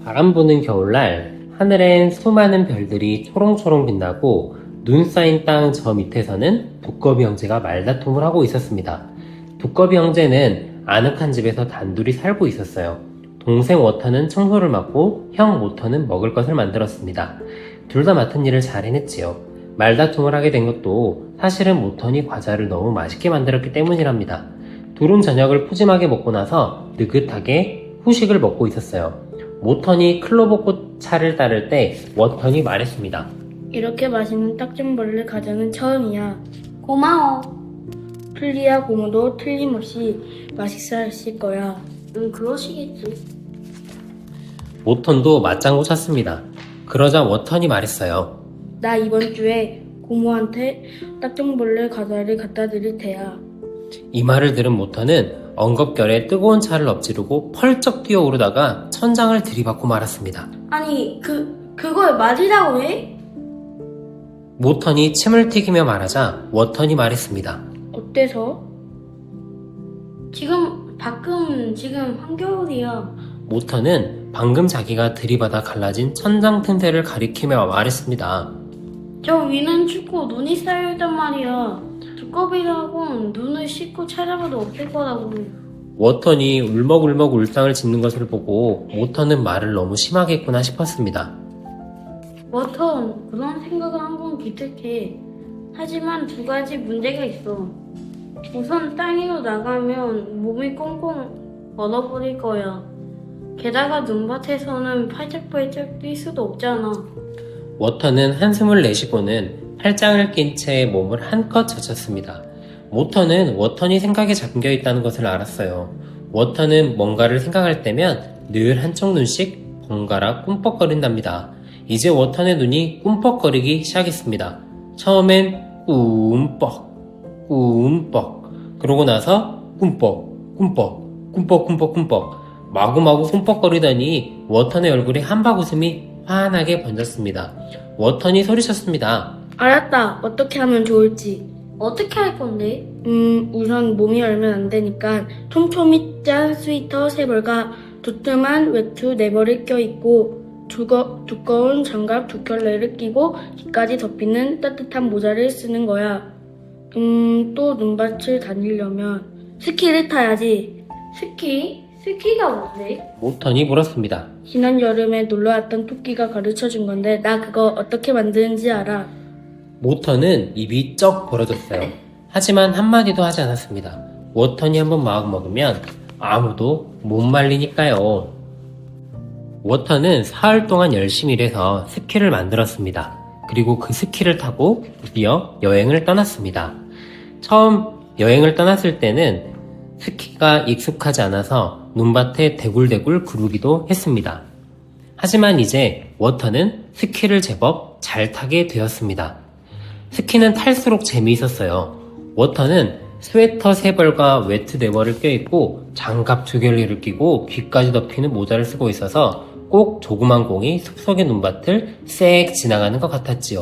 바람 부는 겨울날 하늘엔 수많은 별들이 초롱초롱 빛나고 눈 쌓인 땅 저 밑에서는 두꺼비 형제가 말다툼을 하고 있었습니다. 두꺼비 형제는 아늑한 집에서 단둘이 살고 있었어요. 동생 워터는 청소를 맡고 형 모터는 먹을 것을 만들었습니다. 둘 다 맡은 일을 잘 해냈지요. 말다툼을 하게 된 것도 사실은 모턴이 과자를 너무 맛있게 만들었기 때문이랍니다. 둘은 저녁을 푸짐하게 먹고 나서 느긋하게 후식을 먹고 있었어요. 모턴이 클로버꽃 차를 따를 때 워턴이 말했습니다. 이렇게 맛있는 딱정벌레 과자는 처음이야. 고마워. 플리야 고모도 틀림없이 맛있어했을 거야. 그러시겠지. 모턴도 맞장구 쳤습니다. 그러자 워턴이 말했어요. 나 이번 주에 고모한테 딱정벌레 과자를 갖다 드릴 테야. 이 말을 들은 모턴은 엉겁결에 뜨거운 차를 엎지르고 펄쩍 뛰어오르다가 천장을 들이받고 말았습니다. 아니, 그걸 말이라고 해? 모턴이 침을 튀기며 말하자 워턴이 말했습니다. 어때서? 지금 한겨울이야. 모턴은 방금 자기가 들이받아 갈라진 천장 틈새를 가리키며 말했습니다. 저 위는 춥고 눈이 쌓여있단 말이야. 두꺼비라고 눈을 씻고 찾아봐도 없을 거라고. 워턴이 울먹울먹 울상을 짓는 것을 보고 모턴은 말을 너무 심하게 했구나 싶었습니다. 워턴, 그런 생각을 한 건 기특해. 하지만 두 가지 문제가 있어. 우선 땅 위로 나가면 몸이 꽁꽁 얼어버릴 거야. 게다가 눈밭에서는 팔짝팔짝 뛸 수도 없잖아. 워턴은 한숨을 내쉬고는 팔짱을 낀 채 몸을 한껏 젖혔습니다. 모턴은 워턴이 생각에 잠겨있다는 것을 알았어요. 워턴은 뭔가를 생각할 때면 늘 한쪽 눈씩 번갈아 꿈뻑거린답니다. 이제 워턴의 눈이 꿈뻑거리기 시작했습니다. 처음엔 꿈뻑, 꿈뻑, 그러고 나서 꿈뻑, 꿈뻑, 꿈뻑, 꿈뻑, 꿈뻑. 마구마구 꿈뻑거리더니 워턴의 얼굴에 한박 웃음이 환하게 번졌습니다. 워턴이 소리쳤습니다. 알았다. 어떻게 하면 좋을지. 어떻게 할 건데? 우선 몸이 얼면 안 되니까 촘촘히 짠 스웨터 3벌과 두툼한 외투 4벌을 껴입고 두꺼운 장갑 2켤레를 끼고 귀까지 덮이는 따뜻한 모자를 쓰는 거야. 또 눈밭을 다니려면 스키를 타야지. 스키? 스키가 뭔데? 모턴이 물었습니다. 지난 여름에 놀러왔던 토끼가 가르쳐준 건데 나 그거 어떻게 만드는지 알아. 모턴은 입이 쩍 벌어졌어요. 하지만 한마디도 하지 않았습니다. 워턴이 한번 마음먹으면 아무도 못 말리니까요. 워턴은 사흘 동안 열심히 일해서 스키를 만들었습니다. 그리고 그 스키를 타고 드디어 여행을 떠났습니다. 처음 여행을 떠났을 때는 스키가 익숙하지 않아서 눈밭에 대굴대굴 구르기도 했습니다. 하지만 이제 워턴은 스키를 제법 잘 타게 되었습니다. 스키는 탈수록 재미있었어요. 워터는 스웨터 3벌과 외투 4벌을 껴입고 장갑 2켤레를 끼고 귀까지 덮이는 모자를 쓰고 있어서 꼭 조그만 공이 숲속의 눈밭을 쌕 지나가는 것 같았지요.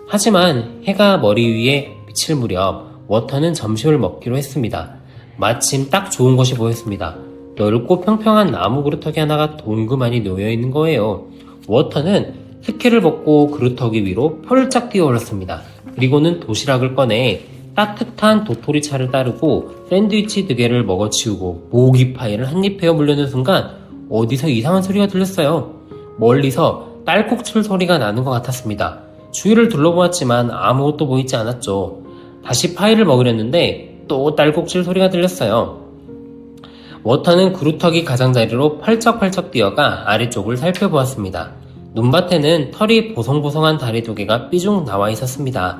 하지만 해가 머리 위에 비칠 무렵 워터는 점심을 먹기로 했습니다. 마침 딱 좋은 것이 보였습니다. 넓고 평평한 나무 그루터기 하나가 동그만히 놓여있는 거예요. 워터는 스키를 벗고 그루터기 위로 펄짝 뛰어올랐습니다. 그리고는 도시락을 꺼내 따뜻한 도토리차를 따르고 샌드위치 2개를 먹어치우고 모기파이를 한입 베어 물려는 순간 어디서 이상한 소리가 들렸어요. 멀리서 딸꾹질 소리가 나는 것 같았습니다. 주위를 둘러보았지만 아무것도 보이지 않았죠. 다시 파이를 먹으려는데 또 딸꾹질 소리가 들렸어요. 워터는 그루터기 가장자리로 펄쩍펄쩍 뛰어가 아래쪽을 살펴보았습니다. 눈밭에는 털이 보송보송한 다리 2개가 삐죽 나와 있었습니다.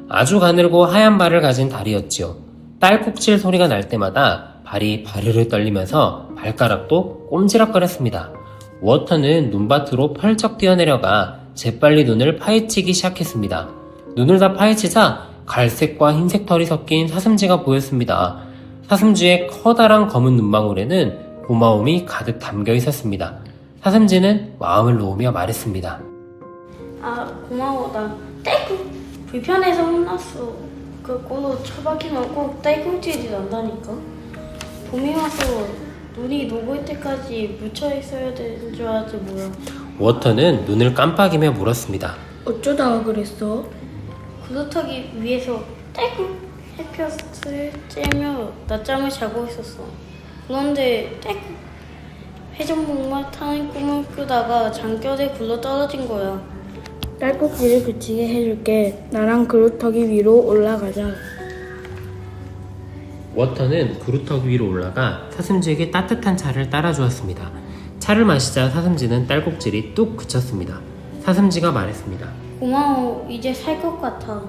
아주 가늘고 하얀 발을 가진 다리였지요. 딸꾹질 소리가 날 때마다 발이 바르르 떨리면서 발가락도 꼼지락거렸습니다. 워터는 눈밭으로 펄쩍 뛰어내려가 재빨리 눈을 파헤치기 시작했습니다. 눈을 다 파헤치자 갈색과 흰색 털이 섞인 사슴쥐가 보였습니다. 사슴쥐의 커다란 검은 눈망울에는 고마움이 가득 담겨 있었습니다. 사슴쥐는 마음을 놓으며 말했습니다. 고마워. 나 불편해서 혼났어. 그 꼬로 처박히면 꼭 딸꾹질이 난다니까. 봄이 와서 눈이 녹을 때까지 묻혀 있어야 되는 줄 알았지 뭐야. 워터는 눈을 깜빡이며 물었습니다. 어쩌다가 그랬어? 그루터기 위에서 떼굴 햇볕을 쬐며 낮잠을 자고 있었어. 그런데 떼굴 회전목마 타는 꿈을 꾸다가 장결에 굴러 떨어진 거야. 딸꾹질을 그치게 해줄게. 나랑 그루터기 위로 올라가자. 워터는 그루터기 위로 올라가 사슴쥐에게 따뜻한 차를 따라주었습니다. 차를 마시자 사슴쥐는 딸꾹질이 뚝 그쳤습니다. 사슴쥐가 말했습니다. 고마워. 이제 살 것 같아.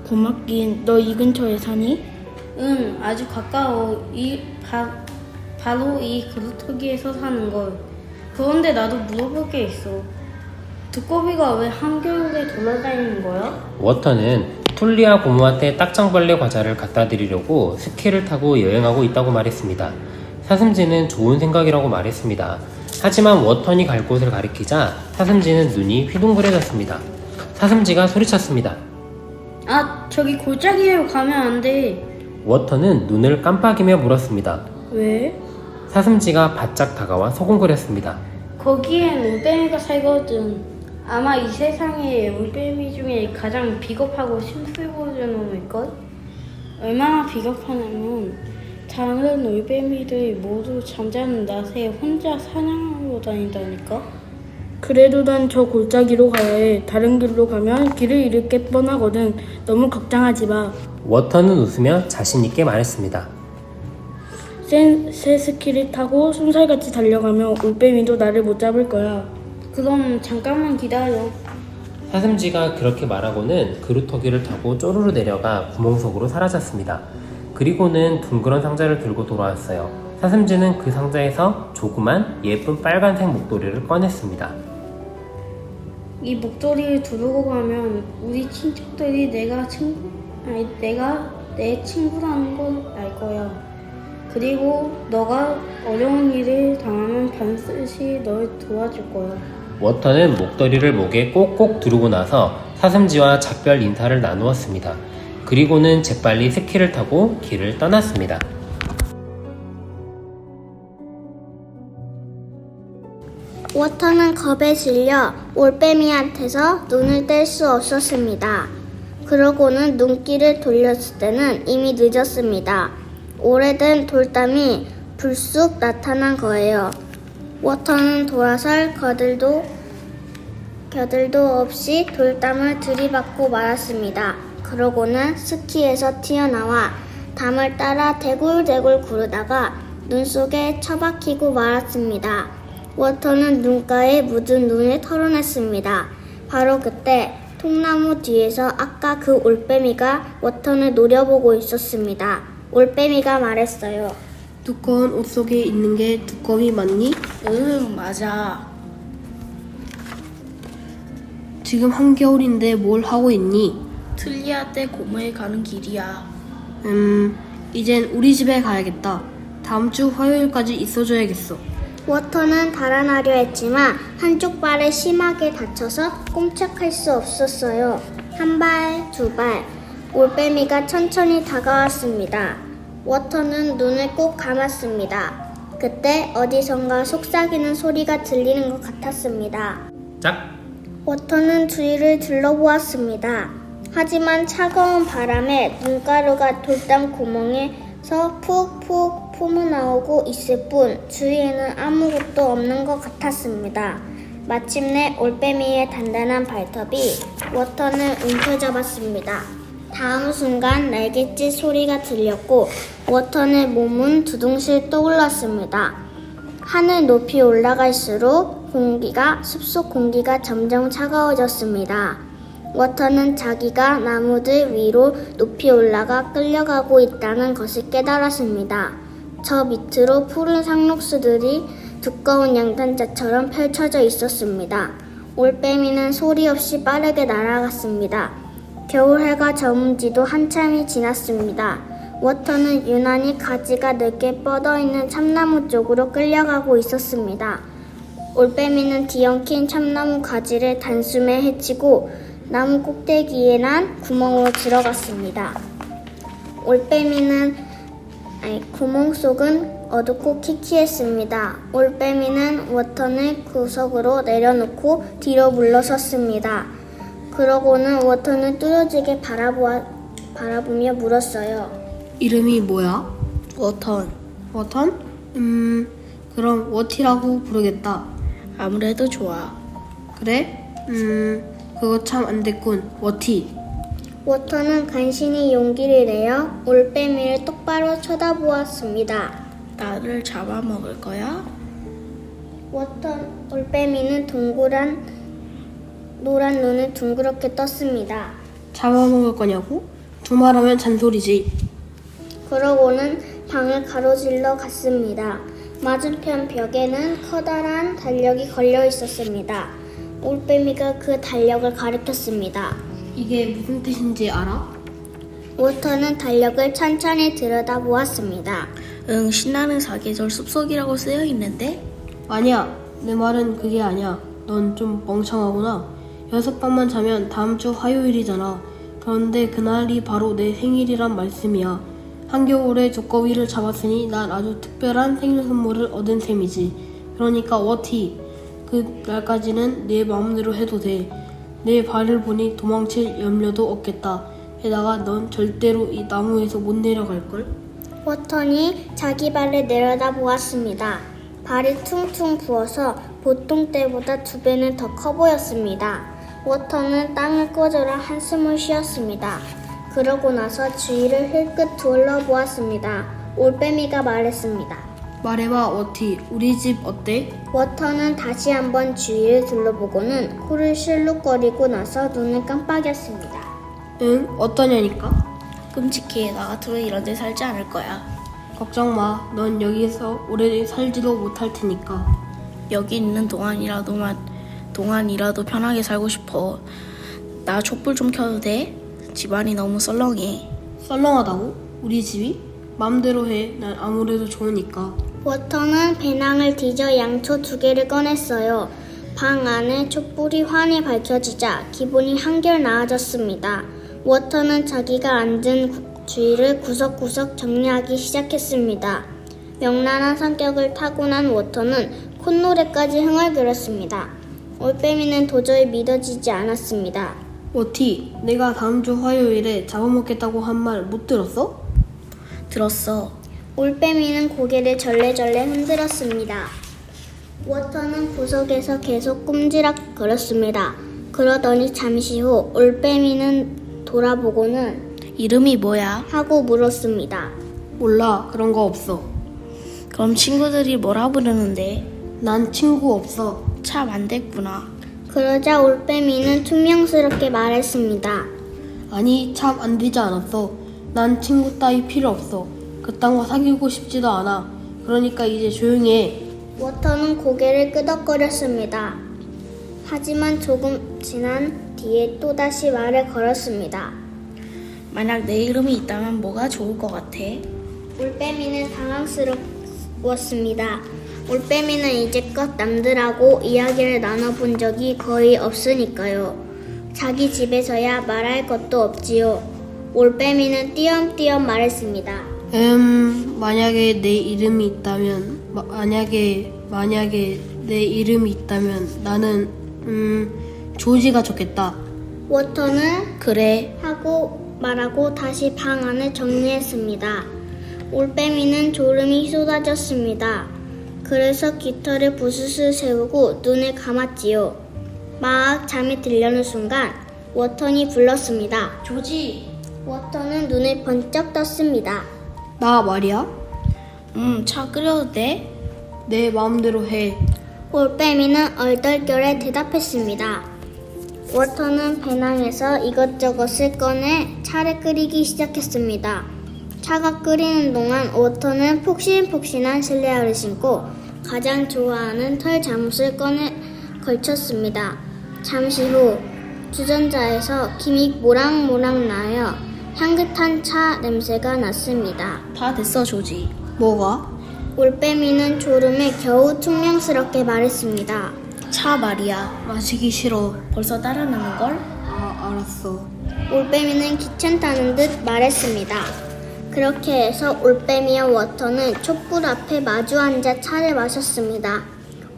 고맙긴. 너 이 근처에 사니? 응, 아주 가까워. 바로 이 그루터기에서 사는 걸. 그런데 나도 물어볼 게 있어. 두꺼비가 왜 한겨울에 돌아다니는 거야? 워터는 툴리아 고모한테 딱정벌레 과자를 갖다 드리려고 스키를 타고 여행하고 있다고 말했습니다. 사슴쥐는 좋은 생각이라고 말했습니다. 하지만 워턴이 갈 곳을 가리키자 사슴쥐는 눈이 휘둥그레졌습니다. 사슴쥐가 소리쳤습니다. 아, 저기 골짜기로 가면 안 돼. 워터는 눈을 깜빡이며 물었습니다. 왜? 사슴쥐가 바짝 다가와 소곤거렸습니다. 거기엔 올빼미가 살거든. 아마 이 세상에 올빼미 중에 가장 비겁하고 심술 보이는 놈일걸? 얼마나 비겁하냐면 다른 올빼미들 모두 잠자는 낮에 혼자 사냥하러 다닌다니까? 그래도 난 저 골짜기로 가야 해. 다른 길로 가면 길을 잃을 뻔하거든. 너무 걱정하지 마. 워터는 웃으며 자신있게 말했습니다. 새 스키를 타고 쏜살같이 달려가면 올빼미도 나를 못 잡을 거야. 그럼 잠깐만 기다려. 사슴쥐가 그렇게 말하고는 그루터기를 타고 쪼르르 내려가 구멍 속으로 사라졌습니다. 그리고는 둥그런 상자를 들고 돌아왔어요. 사슴쥐는 그 상자에서 조그만 예쁜 빨간색 목도리를 꺼냈습니다. 이 목도리를 두르고 가면 우리 친척들이 내가 내 친구라는 걸 알 거야. 그리고 너가 어려운 일을 당하면 반드시 널 도와줄 거야. 워터는 목도리를 목에 꼭꼭 두르고 나서 사슴쥐와 작별 인사를 나누었습니다. 그리고는 재빨리 스키를 타고 길을 떠났습니다. 워터는 겁에 질려 올빼미한테서 눈을 뗄 수 없었습니다. 그러고는 눈길을 돌렸을 때는 이미 늦었습니다. 오래된 돌담이 불쑥 나타난 거예요. 워터는 돌아설 겨들도 없이 돌담을 들이받고 말았습니다. 그러고는 스키에서 튀어나와 담을 따라 대굴대굴 구르다가 눈 속에 처박히고 말았습니다. 워터는 눈가에 묻은 눈을 털어냈습니다. 바로 그때 통나무 뒤에서 아까 그 올빼미가 워터를 노려보고 있었습니다. 올빼미가 말했어요. 두꺼운 옷 속에 있는 게 두꺼비 맞니? 응, 맞아. 지금 한겨울인데 뭘 하고 있니? 틀리아 때 고모에 가는 길이야. 이젠 우리 집에 가야겠다. 다음 주 화요일까지 있어줘야겠어. 워터는 달아나려 했지만 한쪽 발에 심하게 다쳐서 꼼짝할 수 없었어요. 한 발, 두 발, 올빼미가 천천히 다가왔습니다. 워터는 눈을 꼭 감았습니다. 그때 어디선가 속삭이는 소리가 들리는 것 같았습니다. 짝! 워터는 주위를 둘러보았습니다. 하지만 차가운 바람에 눈가루가 돌담 구멍에서 푹푹 뿜어나오고 있을 뿐 주위에는 아무것도 없는 것 같았습니다. 마침내 올빼미의 단단한 발톱이 워터를 움켜잡았습니다. 다음 순간 날갯짓 소리가 들렸고 워터의 몸은 두둥실 떠올랐습니다. 하늘 높이 올라갈수록 숲속 공기가 점점 차가워졌습니다. 워터는 자기가 나무들 위로 높이 올라가 끌려가고 있다는 것을 깨달았습니다. 저 밑으로 푸른 상록수들이 두꺼운 양탄자처럼 펼쳐져 있었습니다. 올빼미는 소리 없이 빠르게 날아갔습니다. 겨울 해가 저문 지도 한참이 지났습니다. 워터는 유난히 가지가 넓게 뻗어있는 참나무 쪽으로 끌려가고 있었습니다. 올빼미는 뒤엉킨 참나무 가지를 단숨에 헤치고 나무 꼭대기에 난 구멍으로 들어갔습니다. 올빼미는 구멍 속은 어둡고 키키했습니다. 올빼미는 워턴을 구석으로 내려놓고 뒤로 물러섰습니다. 그러고는 워턴을 뚫어지게 바라보며 물었어요. 이름이 뭐야? 워턴. 워턴? 그럼 워티라고 부르겠다. 아무래도 좋아. 그래? 그거 참 안 됐군. 워티. 워턴은 간신히 용기를 내어 올빼미를 똑바로 쳐다보았습니다. 나를 잡아먹을 거야? 올빼미는 노란 눈을 둥그렇게 떴습니다. 잡아먹을 거냐고? 두말하면 잔소리지. 그러고는 방을 가로질러 갔습니다. 맞은편 벽에는 커다란 달력이 걸려 있었습니다. 올빼미가 그 달력을 가리켰습니다. 이게 무슨 뜻인지 알아? 워터는 달력을 천천히 들여다보았습니다. 응, 신나는 사계절 숲속이라고 쓰여 있는데? 아니야. 내 말은 그게 아니야. 넌 좀 멍청하구나. 6밤만 자면 다음 주 화요일이잖아. 그런데 그날이 바로 내 생일이란 말씀이야. 한겨울에 두꺼비를 잡았으니 난 아주 특별한 생일 선물을 얻은 셈이지. 그러니까 워티. 그 날까지는 내 마음대로 해도 돼. 내 발을 보니 도망칠 염려도 없겠다. 게다가 넌 절대로 이 나무에서 못 내려갈걸? 워턴이 자기 발을 내려다보았습니다. 발이 퉁퉁 부어서 보통 때보다 2배는 더 커 보였습니다. 워턴은 땅을 꺼져라 한숨을 쉬었습니다. 그러고 나서 주위를 힐끗 둘러보았습니다. 올빼미가 말했습니다. 말해봐 워티. 우리 집 어때? 워터는 다시 한번 주위를 둘러보고는 코를 실룩거리고 나서 눈을 깜빡였습니다. 응? 어떠냐니까? 끔찍해. 나 같으면 이런 데 살지 않을 거야. 걱정 마. 넌 여기서 오래 살지도 못할 테니까. 여기 있는 동안이라도 편하게 살고 싶어. 나 촛불 좀 켜도 돼? 집안이 너무 썰렁해. 썰렁하다고? 우리 집이? 맘대로 해. 난 아무래도 좋으니까. 워터는 배낭을 뒤져 양초 2개를 꺼냈어요. 방 안에 촛불이 환히 밝혀지자 기분이 한결 나아졌습니다. 워터는 자기가 앉은 주위를 구석구석 정리하기 시작했습니다. 명랑한 성격을 타고난 워터는 콧노래까지 흥얼거렸습니다. 올빼미는 도저히 믿어지지 않았습니다. 워티, 내가 다음 주 화요일에 잡아먹겠다고 한 말 못 들었어? 들었어. 올빼미는 고개를 절레절레 흔들었습니다. 워터는 구석에서 계속 꼼지락거렸습니다. 그러더니 잠시 후 올빼미는 돌아보고는 이름이 뭐야? 하고 물었습니다. 몰라. 그런 거 없어. 그럼 친구들이 뭐라 부르는데? 난 친구 없어. 참 안 됐구나. 그러자 올빼미는 퉁명스럽게 말했습니다. 아니, 참 안 되지 않았어. 난 친구 따위 필요 없어. 그딴 거 사귀고 싶지도 않아. 그러니까 이제 조용히 해. 워터는 고개를 끄덕거렸습니다. 하지만 조금 지난 뒤에 또다시 말을 걸었습니다. 만약 내 이름이 있다면 뭐가 좋을 것 같아? 올빼미는 당황스러웠습니다. 올빼미는 이제껏 남들하고 이야기를 나눠본 적이 거의 없으니까요. 자기 집에서야 말할 것도 없지요. 올빼미는 띄엄띄엄 말했습니다. 만약에 내 이름이 있다면, 만약에 내 이름이 있다면 나는, 조지가 좋겠다. 워터는 그래. 하고 말하고 다시 방 안을 정리했습니다. 올빼미는 졸음이 쏟아졌습니다. 그래서 깃털을 부스스 세우고 눈을 감았지요. 막 잠이 들려는 순간 워턴이 불렀습니다. 조지. 워턴은 눈을 번쩍 떴습니다. 나 말이야? 차 끓여도 돼? 내 마음대로 해. 올빼미는 얼떨결에 대답했습니다. 워턴은 배낭에서 이것저것을 꺼내 차를 끓이기 시작했습니다. 차가 끓이는 동안 워턴은 폭신폭신한 실내화를 신고 가장 좋아하는 털 잠옷을 꺼내 걸쳤습니다. 잠시 후 주전자에서 김이 모락모락 나여 향긋한 차 냄새가 났습니다. 다 됐어, 조지. 뭐가? 올빼미는 졸음에 겨우 퉁명스럽게 말했습니다. 차 말이야. 마시기 싫어. 벌써 따라나는걸? 아, 알았어. 올빼미는 귀찮다는 듯 말했습니다. 그렇게 해서 올빼미와 워터는 촛불 앞에 마주 앉아 차를 마셨습니다.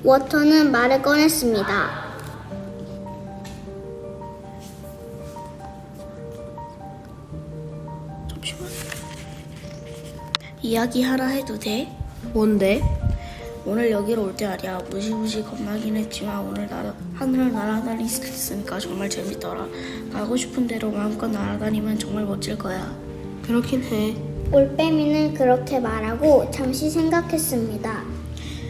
워터는 말을 꺼냈습니다. 이야기 하나 해도 돼? 뭔데? 오늘 여기로 올 때 말이야 무시무시 겁나긴 했지만 오늘 하늘을 날아다닐 수 있으니까 정말 재밌더라. 가고 싶은 대로 마음껏 날아다니면 정말 멋질 거야. 그렇긴 해. 올빼미는 그렇게 말하고 잠시 생각했습니다.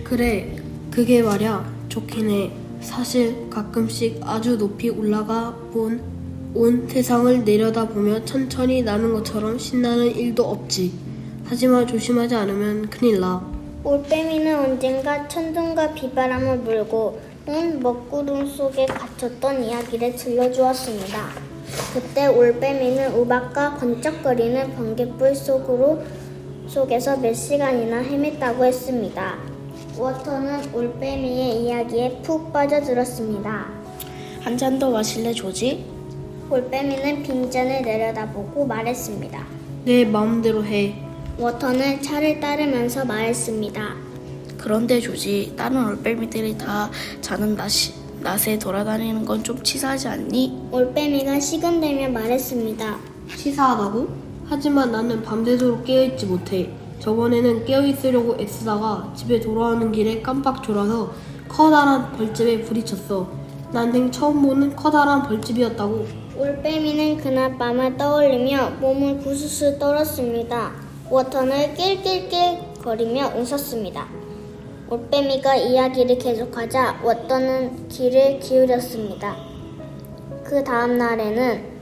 그래, 그게 말야 좋긴 해. 사실 가끔씩 아주 높이 올라가 온 세상을 내려다보며 천천히 나는 것처럼 신나는 일도 없지. 하지만 조심하지 않으면 큰일 나. 올빼미는 언젠가 천둥과 비바람을 물고 온 먹구름 속에 갇혔던 이야기를 들려주었습니다. 그때 올빼미는 우박과 번쩍거리는 번갯불 속에서 몇 시간이나 헤맸다고 했습니다. 워터는 올빼미의 이야기에 푹 빠져들었습니다. 한 잔 더 마실래 조지? 올빼미는 빈잔을 내려다보고 말했습니다. 내 마음대로 해. 워터는 차를 따르면서 말했습니다. 그런데 조지, 다른 올빼미들이 다 자는 낮에 돌아다니는 건 좀 치사하지 않니? 올빼미가 식은대며 말했습니다. 치사하다고? 하지만 나는 밤새도록 깨어있지 못해. 저번에는 깨어있으려고 애쓰다가 집에 돌아오는 길에 깜빡 졸아서 커다란 벌집에 부딪혔어. 난생 처음 보는 커다란 벌집이었다고. 올빼미는 그날 밤을 떠올리며 몸을 부스스 떨었습니다. 워터는 낄낄낄 거리며 웃었습니다. 올빼미가 이야기를 계속하자 워터는 귀를 기울였습니다. 그 다음 날에는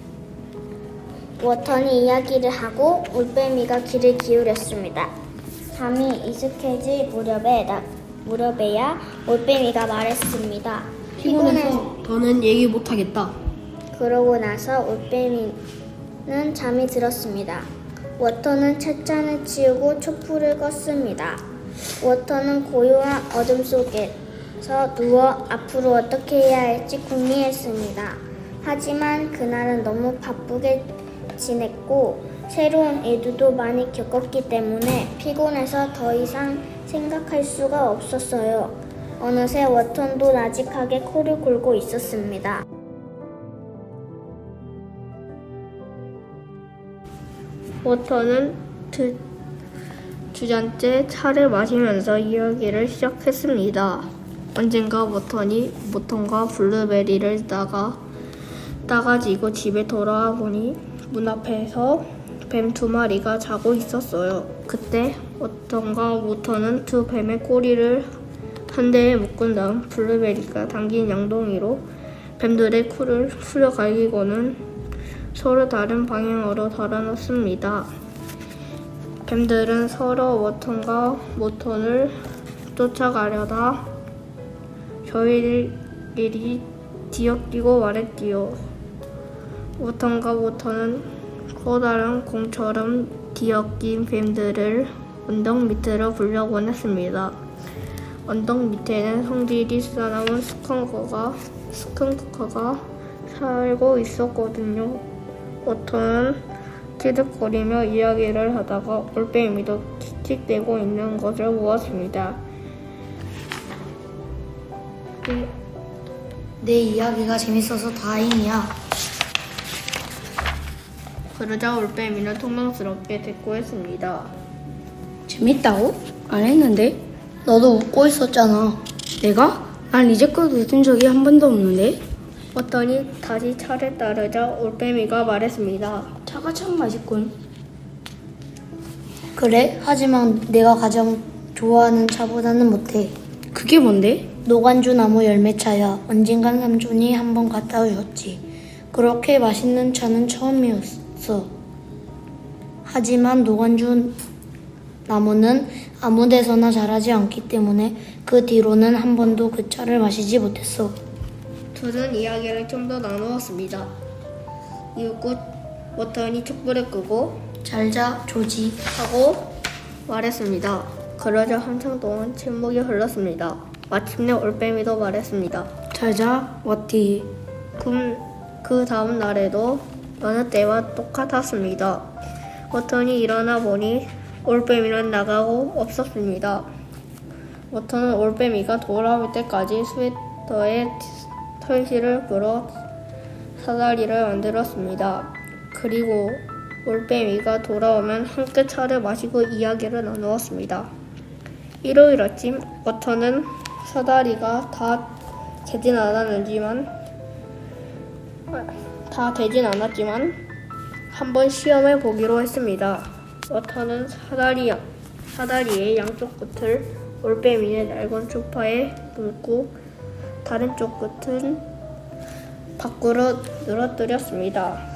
워터는 이야기를 하고 올빼미가 귀를 기울였습니다. 밤이 이슥해질 무렵에야 올빼미가 말했습니다. 피곤해서 더는 얘기 못하겠다. 그러고 나서 올빼미는 잠이 들었습니다. 워터는 찻잔을 치우고 촛불을 껐습니다. 워터는 고요한 어둠 속에서 누워 앞으로 어떻게 해야 할지 궁리했습니다. 하지만 그날은 너무 바쁘게 지냈고 새로운 일도 많이 겪었기 때문에 피곤해서 더 이상 생각할 수가 없었어요. 어느새 워터도 나직하게 코를 골고 있었습니다. 워터는 주잔째 차를 마시면서 이야기를 시작했습니다. 언젠가 모턴과 블루베리를 따가지고 집에 돌아와 보니 문 앞에서 뱀 2마리가 자고 있었어요. 그때 모턴과 모턴은 두 뱀의 꼬리를 한 대에 묶은 다음 블루베리가 당긴 양동이로 뱀들의 코를 후려갈기고는 서로 다른 방향으로 달아났습니다. 뱀들은 서로 워턴과 모턴을 쫓아가려다 저희들끼리 뒤엉키고 말했지요. 워턴과 모턴은 커다란 공처럼 뒤엉킨 뱀들을 언덕 밑으로 불려보냈습니다. 언덕 밑에는 성질이 싸나운 스컹크가 살고 있었거든요. 워터는 티득거리며 이야기를 하다가 올빼미도 틱틱대고 있는 것을 보았습니다. 내 이야기가 재밌어서 다행이야. 그러자 올빼미는 통망스럽게 대꾸했습니다. 재밌다고? 안 했는데? 너도 웃고 있었잖아. 내가? 난 이제껏 웃은 적이 한 번도 없는데? 워터니 다시 차를 따르자 올빼미가 말했습니다. 차가 참 맛있군. 그래? 하지만 내가 가장 좋아하는 차보다는 못해. 그게 뭔데? 노간주 나무 열매차야. 언젠간 삼촌이 한번 갖다 주었지. 그렇게 맛있는 차는 처음이었어. 하지만 노간주 나무는 아무 데서나 자라지 않기 때문에 그 뒤로는 한 번도 그 차를 마시지 못했어. 둘은 이야기를 좀 더 나누었습니다. 이윽고 워턴이 촛불을 끄고 잘자 조지. 하고 말했습니다. 그러자 한참 동안 침묵이 흘렀습니다. 마침내 올빼미도 말했습니다. 잘자 워티. 그 다음 날에도 여느 때와 똑같았습니다. 워턴이 일어나 보니 올빼미는 나가고 없었습니다. 워턴은 올빼미가 돌아올 때까지 스웨터에 털실을 끌어 사다리를 만들었습니다. 그리고 올빼미가 돌아오면 함께 차를 마시고 이야기를 나누었습니다. 일요일 아침 워턴은 사다리가 다 되진 않았지만 한번 시험해 보기로 했습니다. 워터는 사다리의 양쪽 끝을 올빼미의 낡은 소파에 묶고 다른 쪽 끝은 밖으로 늘어뜨렸습니다.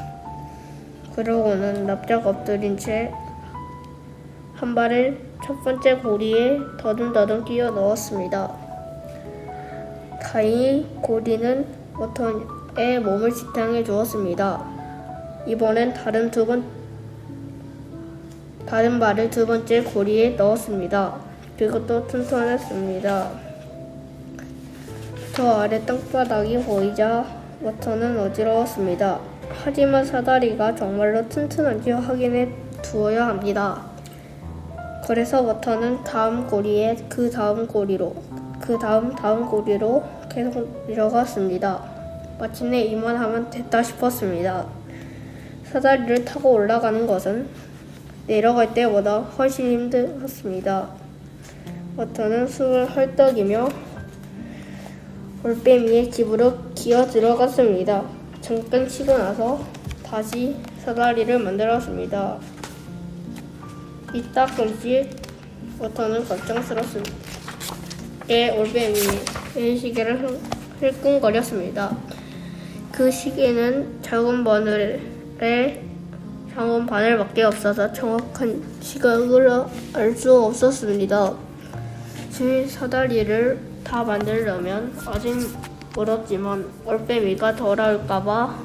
그러고는 납작 엎드린 채 한 발을 첫 번째 고리에 더듬더듬 끼워 넣었습니다. 다행히 고리는 워턴의 몸을 지탱해 주었습니다. 이번엔 다른 발을 두 번째 고리에 넣었습니다. 그것도 튼튼했습니다. 저 아래 땅바닥이 보이자 워터는 어지러웠습니다. 하지만 사다리가 정말로 튼튼한지 확인해 두어야 합니다. 그래서 워터는 다음 고리에 그 다음 고리로 계속 내려갔습니다. 마침내 이만하면 됐다 싶었습니다. 사다리를 타고 올라가는 것은 내려갈 때보다 훨씬 힘들었습니다. 워터는 숨을 헐떡이며 올빼미의 집으로 기어 들어갔습니다. 잠깐 쉬고 나서 다시 사다리를 만들었습니다. 이따금씩 워터는 걱정스럽게 올빼미의 시계를 흘끔거렸습니다. 그 시계는 작은 바늘밖에 없어서 정확한 시각을 알 수 없었습니다. 줄 사다리를 다 만들려면 아직 멀었지만 올빼미가 돌아올까봐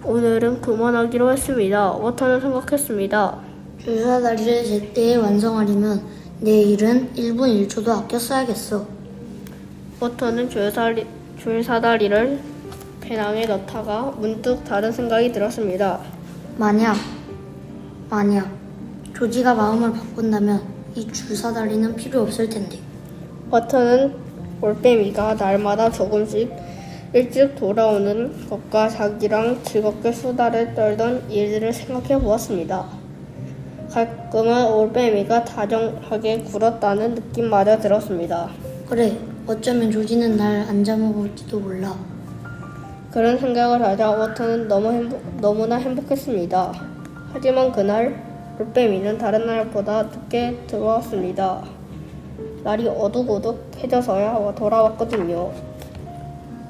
오늘은 그만하기로 했습니다. 워터는 생각했습니다. 줄사다리를 제때에 완성하려면 내일은 1분 1초도 아껴 써야겠어. 워터는 줄사다리를 배낭에 넣다가 문득 다른 생각이 들었습니다. 만약 조지가 마음을 바꾼다면 이 줄사다리는 필요 없을 텐데. 워터는 올빼미가 날마다 조금씩 일찍 돌아오는 것과 자기랑 즐겁게 수다를 떨던 일들을 생각해 보았습니다. 가끔은 올빼미가 다정하게 굴었다는 느낌마저 들었습니다. 그래, 어쩌면 조지는 날 안 잡아볼지도 몰라. 그런 생각을 하자 워터는 너무나 행복했습니다. 하지만 그날 올빼미는 다른 날보다 늦게 들어왔습니다. 날이 어둑어둑해져서야 돌아왔거든요.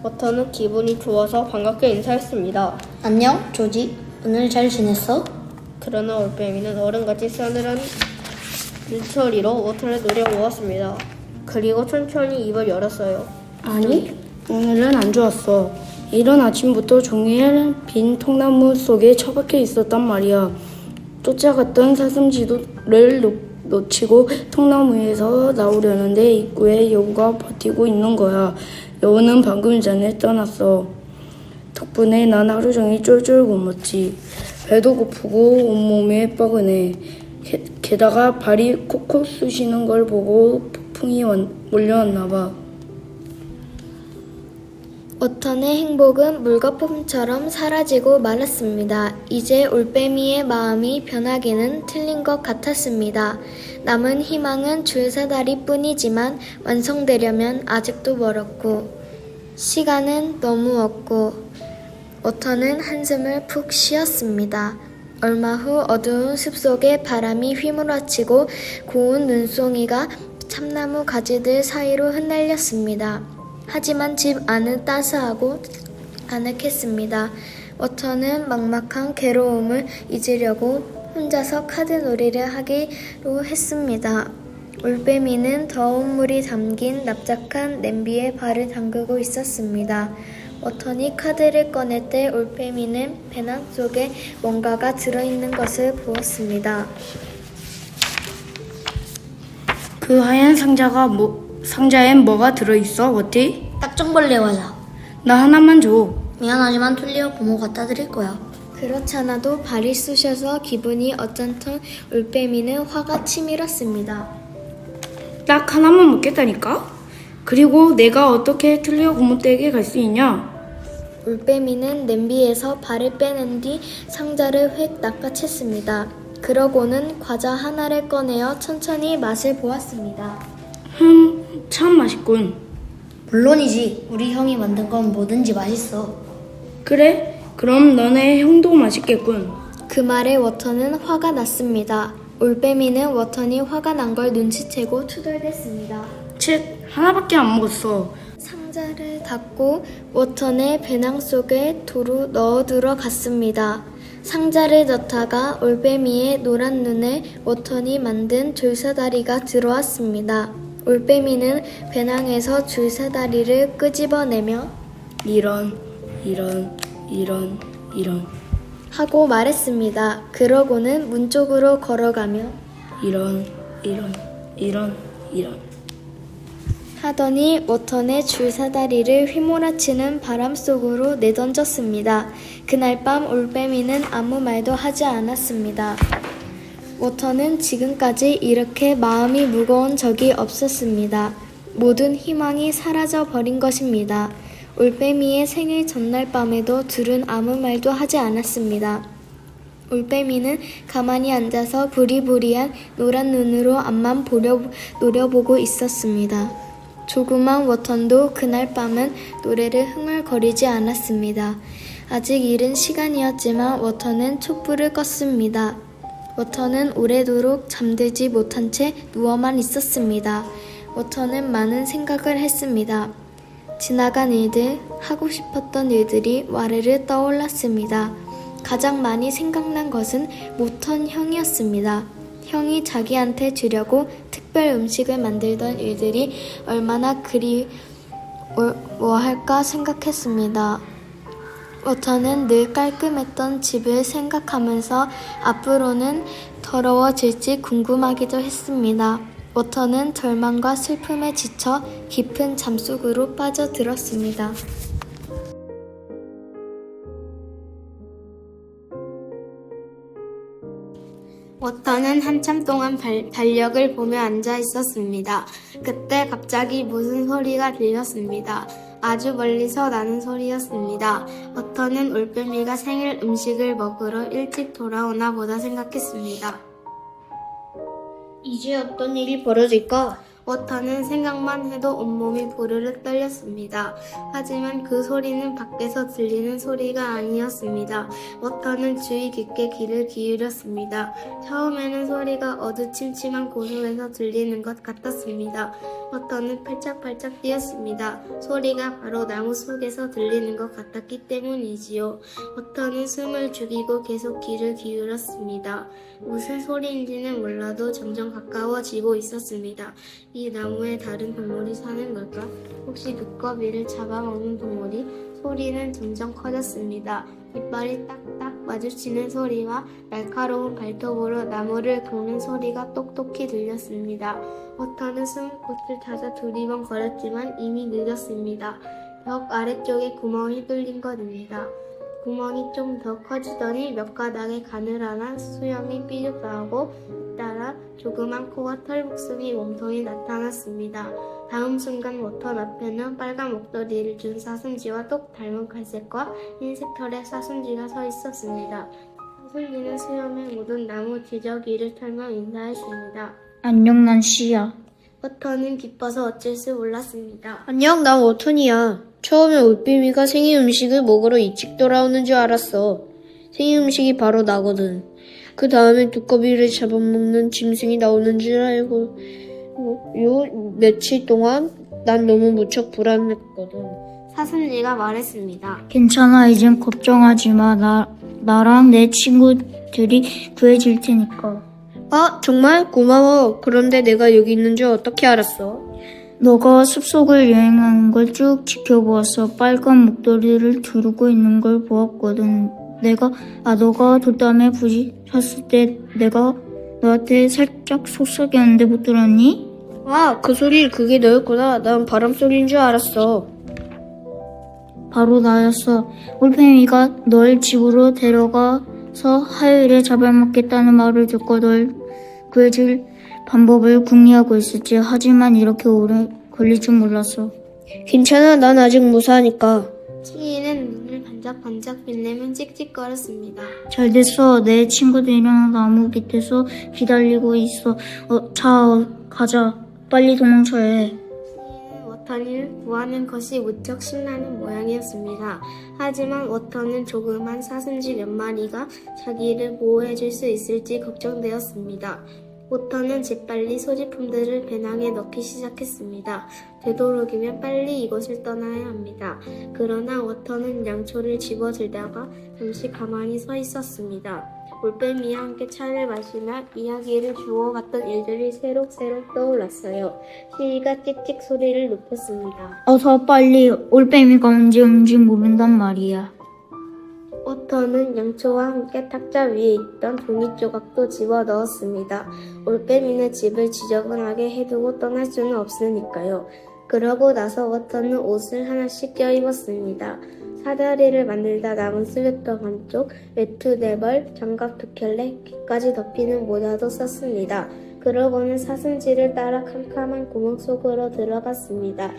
워터는 기분이 좋아서 반갑게 인사했습니다. 안녕, 조지. 오늘 잘 지냈어? 그러나 올빼미는 어른같이 서늘한 눈초리로 워터를 노려보았습니다. 그리고 천천히 입을 열었어요. 아니, 오늘은 안 좋았어. 이른 아침부터 종일 빈 통나무 속에 처박혀 있었단 말이야. 쫓아갔던 사슴지도를 놓치고 통나무에서 나오려는데 입구에 여우가 버티고 있는 거야. 여우는 방금 전에 떠났어. 덕분에 난 하루 종일 쫄쫄 굶었지. 배도 고프고 온몸에 뻐근해. 게다가 발이 콕콕 쑤시는 걸 보고 폭풍이 몰려왔나 봐. 워턴의 행복은 물거품처럼 사라지고 말았습니다. 이제 올빼미의 마음이 변하기는 틀린 것 같았습니다. 남은 희망은 줄사다리뿐이지만 완성되려면 아직도 멀었고 시간은 너무 없고 워턴은 한숨을 푹 쉬었습니다. 얼마 후 어두운 숲속에 바람이 휘몰아치고 고운 눈송이가 참나무 가지들 사이로 흩날렸습니다. 하지만 집 안은 따스하고 아늑했습니다. 워터는 막막한 괴로움을 잊으려고 혼자서 카드놀이를 하기로 했습니다. 올빼미는 더운 물이 담긴 납작한 냄비에 발을 담그고 있었습니다. 워턴이 카드를 꺼낼 때 올빼미는 배낭 속에 뭔가가 들어있는 것을 보았습니다. 그 하얀 상자엔 뭐가 들어있어, 워티? 딱정벌레 과자. 나 하나만 줘. 미안하지만 툴리오 부모 갖다 드릴 거야. 그렇잖아도 발이 쑤셔서 기분이 어쩐ton 올빼미는 화가 치밀었습니다. 딱 하나만 먹겠다니까? 그리고 내가 어떻게 틀려 고무댁에 갈 수 있냐? 올빼미는 냄비에서 발을 빼낸 뒤 상자를 획 낚아챘습니다. 그러고는 과자 하나를 꺼내어 천천히 맛을 보았습니다. 참 맛있군. 물론이지. 우리 형이 만든 건 뭐든지 맛있어. 그래? 그럼 너네 형도 맛있겠군. 그 말에 워터는 화가 났습니다. 올빼미는 워터니 화가 난 걸 눈치채고 투덜댔습니다. 쉿, 하나밖에 안 먹었어. 상자를 닫고 워턴의 배낭 속에 도로 넣어두러 갔습니다. 상자를 넣다가 올빼미의 노란 눈에 워턴이 만든 줄사다리가 들어왔습니다. 올빼미는 배낭에서 줄사다리를 끄집어내며 이런 하고 말했습니다. 그러고는 문 쪽으로 걸어가며 이런 하더니 워턴의 줄사다리를 휘몰아치는 바람 속으로 내던졌습니다. 그날 밤 올빼미는 아무 말도 하지 않았습니다. 워턴은 지금까지 이렇게 마음이 무거운 적이 없었습니다. 모든 희망이 사라져 버린 것입니다. 올빼미의 생일 전날 밤에도 둘은 아무 말도 하지 않았습니다. 올빼미는 가만히 앉아서 부리부리한 노란 눈으로 앞만 노려보고 있었습니다. 조그만 워턴도 그날 밤은 노래를 흥얼거리지 않았습니다. 아직 이른 시간이었지만 워턴은 촛불을 껐습니다. 워턴은 오래도록 잠들지 못한 채 누워만 있었습니다. 워턴은 많은 생각을 했습니다. 지나간 일들, 하고 싶었던 일들이 와르르 떠올랐습니다. 가장 많이 생각난 것은 모턴 형이었습니다. 형이 자기한테 주려고 특별 음식을 만들던 일들이 얼마나 그리워할까 생각했습니다. 워턴은 늘 깔끔했던 집을 생각하면서 앞으로는 더러워질지 궁금하기도 했습니다. 워턴은 절망과 슬픔에 지쳐 깊은 잠속으로 빠져들었습니다. 워터는 한참 동안 달력을 보며 앉아 있었습니다. 그때 갑자기 무슨 소리가 들렸습니다. 아주 멀리서 나는 소리였습니다. 워터는 올빼미가 생일 음식을 먹으러 일찍 돌아오나 보다 생각했습니다. 이제 어떤 일이 벌어질까? 워터는 생각만 해도 온몸이 부르르 떨렸습니다. 하지만 그 소리는 밖에서 들리는 소리가 아니었습니다. 워터는 주의 깊게 귀를 기울였습니다. 처음에는 소리가 어두침침한 고성에서 들리는 것 같았습니다. 워터는 팔짝팔짝 뛰었습니다. 소리가 바로 나무 속에서 들리는 것 같았기 때문이지요. 워터는 숨을 죽이고 계속 귀를 기울였습니다. 무슨 소리인지는 몰라도 점점 가까워지고 있었습니다. 이 나무에 다른 동물이 사는 걸까? 혹시 두꺼비를 잡아먹는 동물이? 소리는 점점 커졌습니다. 이빨이 딱딱 마주치는 소리와 날카로운 발톱으로 나무를 긁는 소리가 똑똑히 들렸습니다. 워터는 숨을 곳을 찾아 두리번 걸었지만 이미 늦었습니다. 벽 아래쪽에 구멍이 뚫린 것입니다. 구멍이 좀 더 커지더니 몇 가닥의 가늘한 수염이 삐죽 나오고 잇따라 조그만 코와 털복숭이 몸통이 나타났습니다. 다음 순간 워턴 앞에는 빨간 목도리를 준 사슴쥐와 똑 닮은 갈색과 흰색 털의 사슴쥐가 서 있었습니다. 사슴쥐는 수염에 묻은 나무 지저귀를 털며 인사했습니다. 안녕, 난 씨야. 워턴은 기뻐서 어쩔 수 몰랐습니다. 안녕, 난 워턴이야. 처음에 올빼미가 생일 음식을 먹으러 일찍 돌아오는 줄 알았어. 생일 음식이 바로 나거든. 그 다음에 두꺼비를 잡아먹는 짐승이 나오는 줄 알고 요 며칠 동안 난 너무 무척 불안했거든. 사슴쥐가 말했습니다. 괜찮아, 이젠 걱정하지 마. 나랑 내 친구들이 구해줄 테니까. 아, 정말? 고마워. 그런데 내가 여기 있는 줄 어떻게 알았어? 너가 숲속을 여행하는 걸 쭉 지켜보았어. 빨간 목도리를 두르고 있는 걸 보았거든. 너가 돛담에 부딪혔을 때 내가 너한테 살짝 속삭였는데 못 들었니? 아, 그 소리 그게 너였구나. 난 바람 소리인 줄 알았어. 바로 나였어. 올빼미가 널 집으로 데려가서 화요일에 잡아먹겠다는 말을 듣고 널 구해줄 방법을 궁리하고 있었지. 하지만 이렇게 오래 걸릴 줄 몰랐어. 괜찮아, 난 아직 무사하니까. 시인은 눈을 반짝반짝 빛내며 찍찍거렸습니다. 잘 됐어. 내 친구들이랑 나무 밑에서 기다리고 있어. 자, 가자. 빨리 도망쳐야 해. 시인은 워터니를 구하는 것이 무척 신나는 모양이었습니다. 하지만 워터는 조그만 사슴쥐 몇 마리가 자기를 보호해줄 수 있을지 걱정되었습니다. 워터는 재빨리 소지품들을 배낭에 넣기 시작했습니다. 되도록이면 빨리 이곳을 떠나야 합니다. 그러나 워터는 양초를 집어들다가 잠시 가만히 서 있었습니다. 올빼미와 함께 차를 마시며 이야기를 주워갔던 일들이 새록새록 떠올랐어요. 시이가 찍찍 소리를 높였습니다. 어서 빨리. 올빼미가 언제 온지 모른단 말이야. 워터는 양초와 함께 탁자 위에 있던 종이 조각도 집어 넣었습니다. 올빼미는 집을 지저분하게 해두고 떠날 수는 없으니까요. 그러고 나서 워터는 옷을 하나씩 껴입었습니다. 사다리를 만들다 남은 스웨터 반쪽, 외투 4벌, 장갑 2켤레, 귀까지 덮이는 모자도 썼습니다. 그러고는 사슴쥐를 따라 캄캄한 구멍 속으로 들어갔습니다.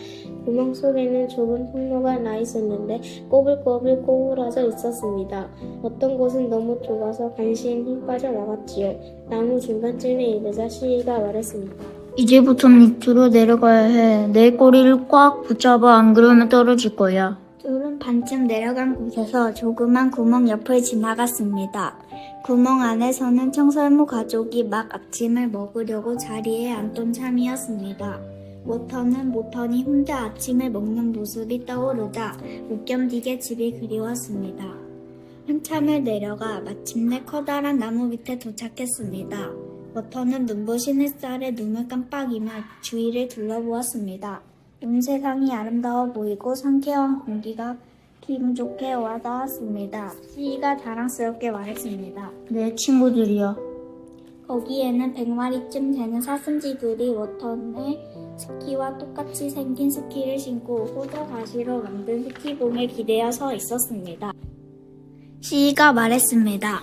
구멍 속에는 좁은 통로가 나 있었는데 꼬불꼬불 꼬부라져 있었습니다. 어떤 곳은 너무 좁아서 간신히 빠져나갔지요. 나무 중간쯤에 이르자 시이가 말했습니다. 이제부터 밑으로 내려가야 해. 내 꼬리를 꽉 붙잡아. 안 그러면 떨어질 거야. 둘은 반쯤 내려간 곳에서 조그만 구멍 옆을 지나갔습니다. 구멍 안에서는 청설모 가족이 막 아침을 먹으려고 자리에 앉던 참이었습니다. 워터는 모터니 혼자 아침을 먹는 모습이 떠오르자 못 견디게 집이 그리웠습니다. 한참을 내려가 마침내 커다란 나무 밑에 도착했습니다. 워터는 눈부신 햇살에 눈을 깜빡이며 주위를 둘러보았습니다. 온 세상이 아름다워 보이고 상쾌한 공기가 기분 좋게 와닿았습니다. 시이가 자랑스럽게 말했습니다. 내 친구들이야. 거기에는 100마리쯤 되는 사슴쥐들이 워터의 스키와 똑같이 생긴 스키를 신고 호두 가시로 만든 스키봉에 기대어 서 있었습니다. 시이가 말했습니다.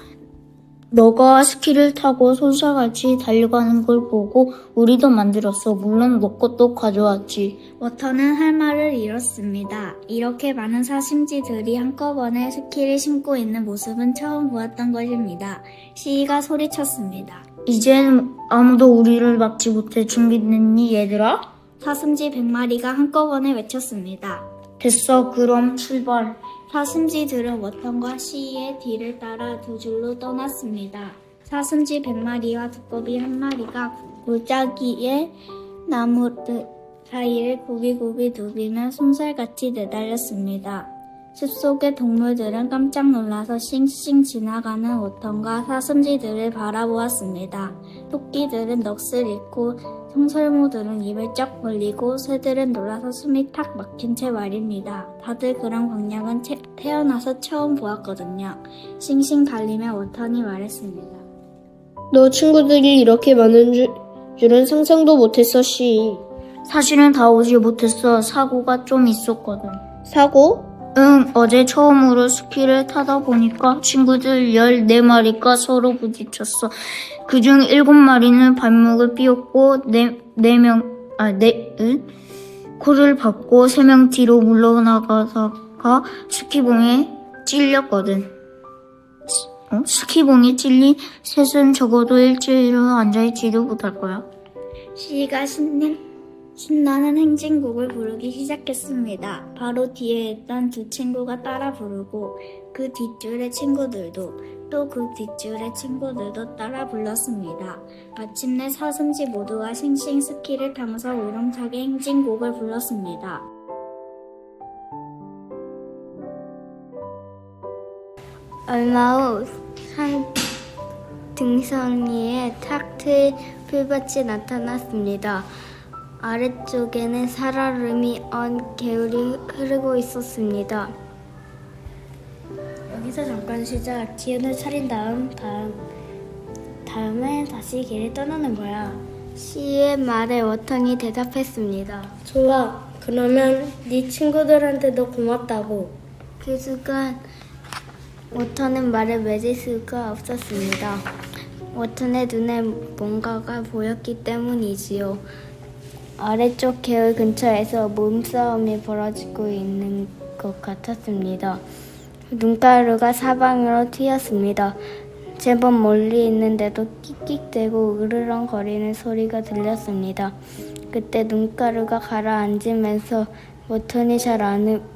너가 스키를 타고 손살같이 달려가는 걸 보고 우리도 만들었어. 물론 너 것도 가져왔지. 워터는 할 말을 잃었습니다. 이렇게 많은 사슴쥐들이 한꺼번에 스키를 신고 있는 모습은 처음 보았던 것입니다. 시이가 소리쳤습니다. 이젠 아무도 우리를 막지 못해. 준비됐니 얘들아? 사슴쥐 100마리가 한꺼번에 외쳤습니다. 됐어. 그럼 출발. 사슴쥐들은 워턴과 시이의 뒤를 따라 두 줄로 떠났습니다. 사슴쥐 100마리와 두꺼비 1마리가 골짜기에 나무들 사이를 굽이굽이 누비며 솜살같이 내달렸습니다. 숲속의 동물들은 깜짝 놀라서 싱싱 지나가는 워턴과 사슴쥐들을 바라보았습니다. 토끼들은 넋을 잃고 청설모들은 입을 쩍 벌리고 새들은 놀라서 숨이 탁 막힌 채 말입니다. 다들 그런 광경은 태어나서 처음 보았거든요. 싱싱 달리며 워턴이 말했습니다. 너 친구들이 이렇게 많은 줄은 상상도 못했어, 시. 사실은 다 오지 못했어. 사고가 좀 있었거든. 사고? 응, 어제 처음으로 스키를 타다 보니까 친구들 14마리가 서로 부딪혔어. 그중 7마리는 발목을 삐었고, 코를 박고 3명 뒤로 물러나가다가 스키봉에 찔렸거든. 스키봉에 찔린 셋은 적어도 일주일은 앉아있지도 못할 거야. 시가 신나는 행진곡을 부르기 시작했습니다. 바로 뒤에 있던 두 친구가 따라 부르고 그 뒷줄의 친구들도 또 그 뒷줄의 친구들도 따라 불렀습니다. 마침내 사슴쥐 모두가 싱싱 스키를 타면서 우렁차게 행진곡을 불렀습니다. 얼마 후 산 등성이에 탁 트인 풀밭이 나타났습니다. 아래쪽에는 살얼음이 언 개울이 흐르고 있었습니다. 여기서 잠깐 쉬자. 기운을 차린 다음에 다시 길을 떠나는 거야. 시의 말에 워턴이 대답했습니다. 좋아. 그러면 네 친구들한테도 고맙다고. 그 순간 워터는 말을 맺을 수가 없었습니다. 워터의 눈에 뭔가가 보였기 때문이지요. 아래쪽 개울 근처에서 몸싸움이 벌어지고 있는 것 같았습니다. 눈가루가 사방으로 튀었습니다. 제법 멀리 있는데도 끽끽대고 으르렁거리는 소리가 들렸습니다. 그때 눈가루가 가라앉으면서 워턴이 잘 아는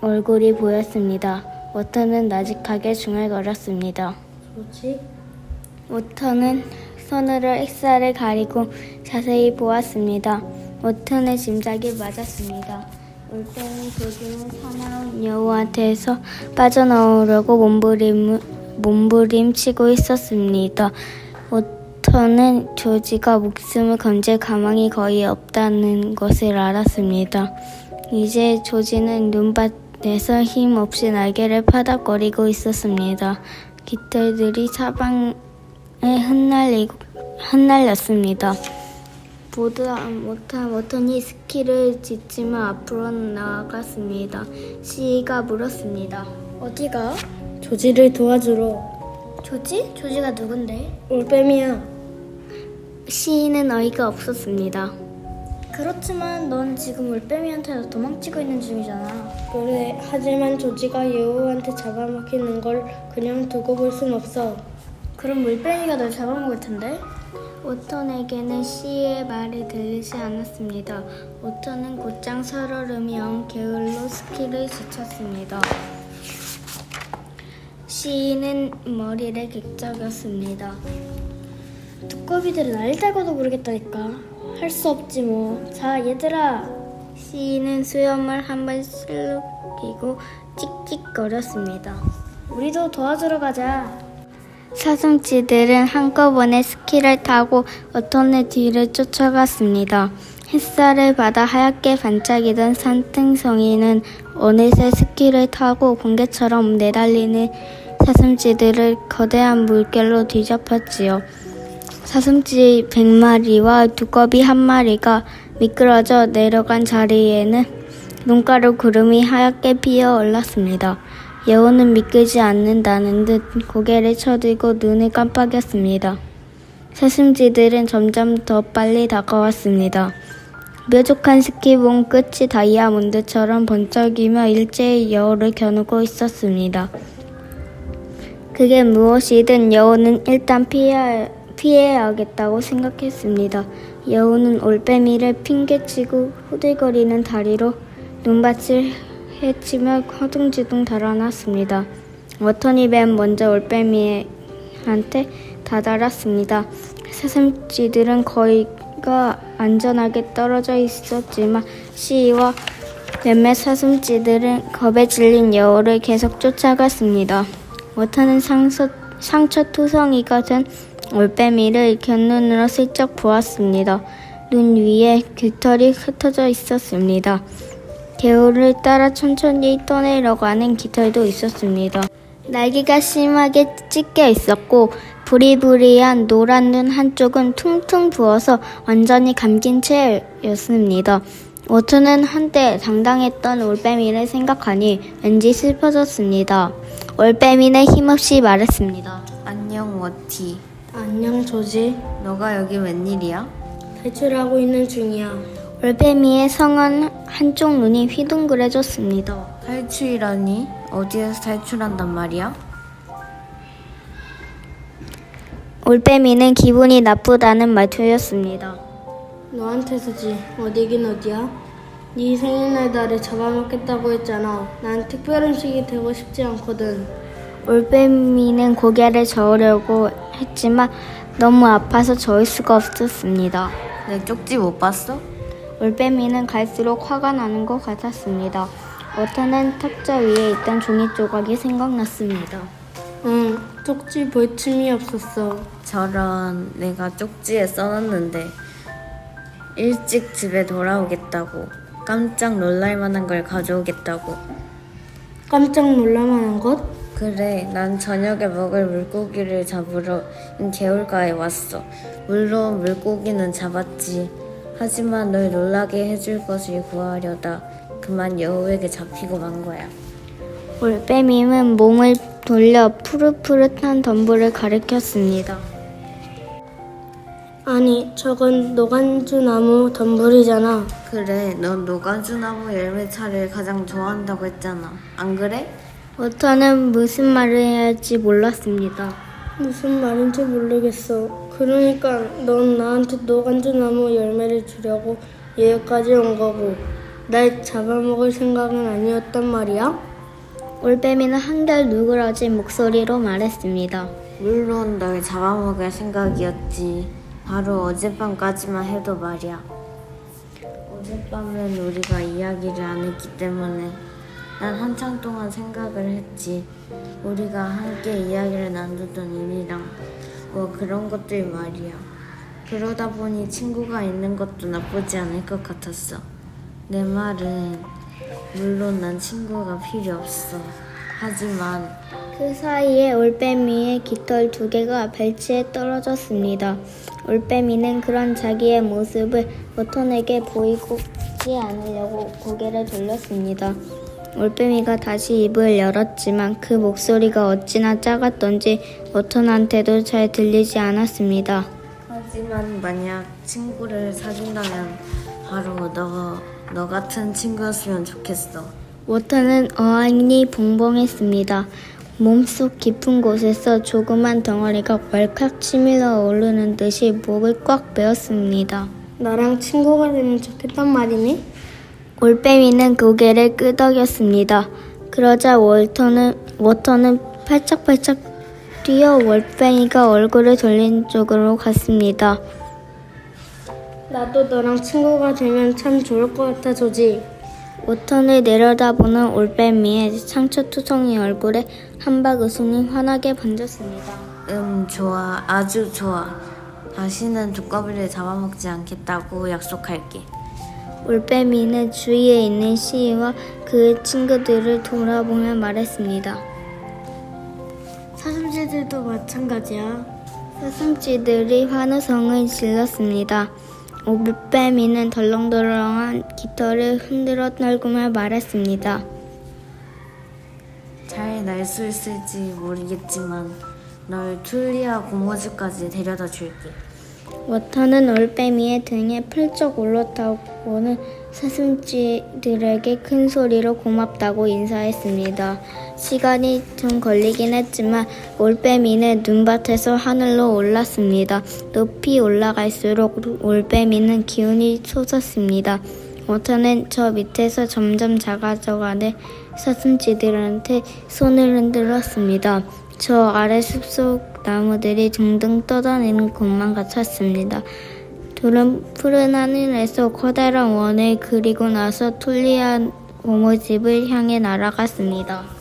얼굴이 보였습니다. 워턴은 나직하게 중얼거렸습니다. 뭐지? 워턴은 손으로 액살을 가리고 자세히 보았습니다. 워턴의 짐작이 맞았습니다. 올빼미 조지는 사나운 여우한테서 빠져나오려고 몸부림치고 있었습니다. 워턴은 조지가 목숨을 건질 가망이 거의 없다는 것을 알았습니다. 이제 조지는 눈밭에서 힘없이 날개를 파닥거리고 있었습니다. 깃털들이 사방에 흩날렸습니다. 보다 못한 워턴이 스키를 짚지만 앞으로 나아갔습니다. 시이가 물었습니다. 어디가? 조지를 도와주러. 조지? 조지가 누군데? 올빼미야. 시이는 어이가 없었습니다. 그렇지만 넌 지금 올빼미한테 도망치고 있는 중이잖아. 그래, 하지만 조지가 여우한테 잡아먹히는 걸 그냥 두고 볼 순 없어. 그럼 올빼미가 널 잡아먹을 텐데? 워턴에게는 시이의 말이 들리지 않았습니다. 워턴은 곧장 살얼음이 온 게을로 스키를 지쳤습니다. 시이는 머리를 객적였습니다. 두꺼비들은 알다가도 모르겠다니까. 할 수 없지 뭐. 자, 얘들아. 시이는 수염을 한번 실룩이고 찍찍거렸습니다. 우리도 도와주러 가자. 사슴쥐들은 한꺼번에 스키를 타고 워턴의 뒤를 쫓아갔습니다. 햇살을 받아 하얗게 반짝이던 산등성이는 어느새 스키를 타고 번개처럼 내달리는 사슴쥐들을 거대한 물결로 뒤잡았지요. 사슴쥐 100마리와 두꺼비 1마리가 미끄러져 내려간 자리에는 눈가루 구름이 하얗게 피어 올랐습니다. 여우는 믿기지 않는다는 듯 고개를 쳐들고 눈을 깜빡였습니다. 사슴쥐들은 점점 더 빨리 다가왔습니다. 뾰족한 스키봉 끝이 다이아몬드처럼 번쩍이며 일제히 여우를 겨누고 있었습니다. 그게 무엇이든 여우는 일단 피해야겠다고 생각했습니다. 여우는 올빼미를 핑계치고 후들거리는 다리로 눈밭을 헤치며 허둥지둥 달아났습니다. 워턴이 맨 먼저 올빼미한테 다다랐습니다. 사슴쥐들은 거의가 안전하게 떨어져 있었지만 시이와 몇몇 사슴쥐들은 겁에 질린 여우를 계속 쫓아갔습니다. 워턴은 상처투성이가 된 올빼미를 곁눈으로 슬쩍 보았습니다. 눈 위에 깃털이 흩어져 있었습니다. 개울을 따라 천천히 떠내려가는 깃털도 있었습니다. 날개가 심하게 찢겨 있었고 부리부리한 노란 눈 한쪽은 퉁퉁 부어서 완전히 감긴 채였습니다. 워터는 한때 당당했던 올빼미를 생각하니 왠지 슬퍼졌습니다. 올빼미는 힘없이 말했습니다. 안녕 워티. 안녕, 조지. 너가 여기 웬일이야? 탈출하고 있는 중이야. 올빼미의 성은 한쪽 눈이 휘둥그레졌습니다. 탈출이라니? 어디에서 탈출한단 말이야? 올빼미는 기분이 나쁘다는 말투였습니다. 너한테서지. 어디긴 어디야? 네 생일날 나를 잡아먹겠다고 했잖아. 난 특별 음식이 되고 싶지 않거든. 올빼미는 고개를 저으려고 했지만 너무 아파서 저을 수가 없었습니다. 내 쪽지 못 봤어? 올빼미는 갈수록 화가 나는 것 같았습니다. 워터는 탁자 위에 있던 종이 조각이 생각났습니다. 응, 쪽지 볼 틈이 없었어. 저런, 내가 쪽지에 써놨는데 일찍 집에 돌아오겠다고, 깜짝 놀랄 만한 걸 가져오겠다고. 깜짝 놀랄만한 것? 그래, 난 저녁에 먹을 물고기를 잡으러 개울가에 왔어. 물론 물고기는 잡았지. 하지만 널 놀라게 해줄 것을 구하려다 그만 여우에게 잡히고 만 거야. 올빼미는 몸을 돌려 푸릇푸릇한 덤불을 가리켰습니다. 아니, 저건 노간주나무 덤불이잖아. 그래, 넌 노가주나무 열매차를 가장 좋아한다고 했잖아. 안 그래? 워터는 무슨 말을 해야 할지 몰랐습니다. 무슨 말인지 모르겠어. 그러니까 넌 나한테 노간주나무 열매를 주려고 여기까지 온 거고 날 잡아먹을 생각은 아니었단 말이야? 올빼미는 한결 누그러진 목소리로 말했습니다. 물론 널 잡아먹을 생각이었지. 바로 어젯밤까지만 해도 말이야. 어젯밤엔 우리가 이야기를 안 했기 때문에 난 한참 동안 생각을 했지. 우리가 함께 이야기를 나누던 일이랑 뭐 그런 것들 말이야. 그러다 보니 친구가 있는 것도 나쁘지 않을 것 같았어. 내 말은 물론 난 친구가 필요 없어. 하지만 그 사이에 올빼미의 깃털 2개가 벨치에 떨어졌습니다. 올빼미는 그런 자기의 모습을 워턴에게 보이지 않으려고 고개를 돌렸습니다. 올빼미가 다시 입을 열었지만 그 목소리가 어찌나 작았던지 워턴한테도 잘 들리지 않았습니다. 하지만 만약 친구를 사귄다면 바로 너 같은 친구였으면 좋겠어. 워터는 어안이 봉봉했습니다. 몸속 깊은 곳에서 조그만 덩어리가 왈칵 치밀어 오르는 듯이 목을 꽉 베었습니다. 나랑 친구가 되면 좋겠단 말이니? 올빼미는 고개를 끄덕였습니다. 그러자 워터는 팔짝팔짝 뛰어 올빼미가 얼굴을 돌린 쪽으로 갔습니다. 나도 너랑 친구가 되면 참 좋을 것 같아, 조지. 워턴을 내려다보는 올빼미의 상처투성이 얼굴에 한박 웃음이 환하게 번졌습니다. 좋아. 아주 좋아. 다시는 두꺼비를 잡아먹지 않겠다고 약속할게. 올빼미는 주위에 있는 시이와 그 친구들을 돌아보며 말했습니다. 사슴쥐들도 마찬가지야. 사슴쥐들이 환호성을 질렀습니다. 올빼미는 덜렁덜렁한 깃털을 흔들어 떨구며 말했습니다. 잘 날 수 있을지 모르겠지만 널 툴리아 고무줄까지 데려다 줄게. 워터는 올빼미의 등에 펄쩍 올라타고는 사슴쥐들에게 큰 소리로 고맙다고 인사했습니다. 시간이 좀 걸리긴 했지만 올빼미는 눈밭에서 하늘로 올랐습니다. 높이 올라갈수록 올빼미는 기운이 솟았습니다. 워터는 저 밑에서 점점 작아져가는 사슴쥐들한테 손을 흔들었습니다. 저 아래 숲속 나무들이 둥둥 떠다니는 곳만 같았습니다. 둘은 푸른 하늘에서 커다란 원을 그리고 나서 툴리안 고무집을 향해 날아갔습니다.